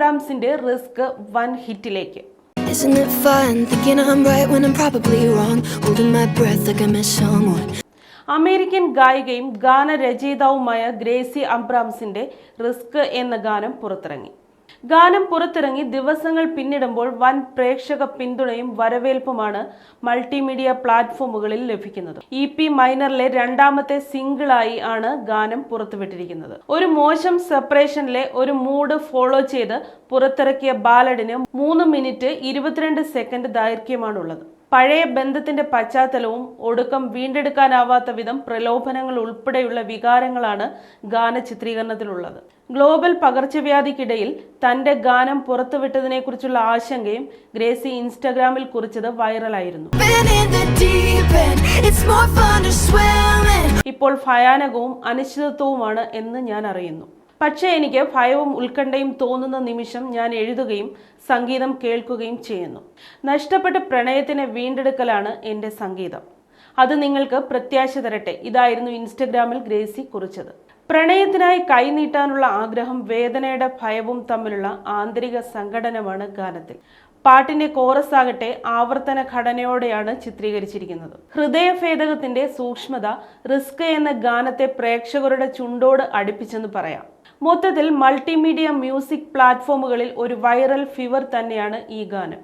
അബ്രാംസിന്റെ risk വൻ ഹിറ്റിലേക്ക്. Isn't it fun thinking I'm right when I'm probably wrong, holding my breath like I miss someone. American ഗായികയും ഗാനരചയിതാവുമായ Gracie അബ്രാംസിന്റെ risk എന്ന ഗാനം പുറത്തിറങ്ങി ദിവസങ്ങൾ പിന്നിടുമ്പോൾ വൻ പ്രേക്ഷക പിന്തുണയും വരവേൽപ്പുമാണ് മൾട്ടിമീഡിയ പ്ലാറ്റ്ഫോമുകളിൽ ലഭിക്കുന്നത്. EP മൈനറിലെ രണ്ടാമത്തെ സിംഗിളായി ആണ് ഗാനം പുറത്തുവിട്ടിരിക്കുന്നത്. ഒരു മോശം സെപ്പറേഷനിലെ ഒരു മൂഡ് ഫോളോ ചെയ്ത് പുറത്തിറക്കിയ ബാലഡിന് 3 മിനിറ്റ് 22 സെക്കൻഡ് ദൈർഘ്യമാണുള്ളത്. പഴയ ബന്ധത്തിന്റെ പശ്ചാത്തലവും ഒടുക്കം വീണ്ടെടുക്കാനാവാത്ത വിധം പ്രലോഭനങ്ങൾ ഉൾപ്പെടെയുള്ള വികാരങ്ങളാണ് ഗാന ചിത്രീകരണത്തിലുള്ളത്. ഗ്ലോബൽ പകർച്ചവ്യാധിക്കിടയിൽ തന്റെ ഗാനം പുറത്തുവിട്ടതിനെക്കുറിച്ചുള്ള ആശങ്കയും ഗ്രേസി ഇൻസ്റ്റഗ്രാമിൽ കുറിച്ചത് വൈറലായിരുന്നു. ഇപ്പോൾ ഭയാനകവും അനിശ്ചിതത്വവുമാണ് എന്ന് ഞാൻ അറിയുന്നു. പക്ഷേ എനിക്ക് ഭയവും ഉത്കണ്ഠയും തോന്നുന്ന നിമിഷം ഞാൻ എഴുതുകയും സംഗീതം കേൾക്കുകയും ചെയ്യുന്നു. നഷ്ടപ്പെട്ട പ്രണയത്തിനെ വീണ്ടെടുക്കലാണ് എൻ്റെ സംഗീതം. അത് നിങ്ങൾക്ക് പ്രത്യാശ തരട്ടെ. ഇതായിരുന്നു ഇൻസ്റ്റഗ്രാമിൽ ഗ്രേസി കുറിച്ചത്. പ്രണയത്തിനായി കൈനീട്ടാനുള്ള ആഗ്രഹം, വേദനയുടെ ഭയവും തമ്മിലുള്ള ആന്തരിക സംഘടനമാണ് ഗാനത്തിൽ. പാട്ടിന്റെ കോറസ് ആകട്ടെ ആവർത്തന ഘടനയോടെയാണ് ചിത്രീകരിച്ചിരിക്കുന്നത്. ഹൃദയഭേദകത്തിന്റെ സൂക്ഷ്മത റിസ്ക് എന്ന ഗാനത്തെ പ്രേക്ഷകരുടെ ചുണ്ടോട് അടുപ്പിച്ചെന്ന് പറയാം. മൊത്തത്തിൽ മൾട്ടിമീഡിയ മ്യൂസിക് പ്ലാറ്റ്ഫോമുകളിൽ ഒരു വൈറൽ ഫീവർ തന്നെയാണ് ഈ ഗാനം.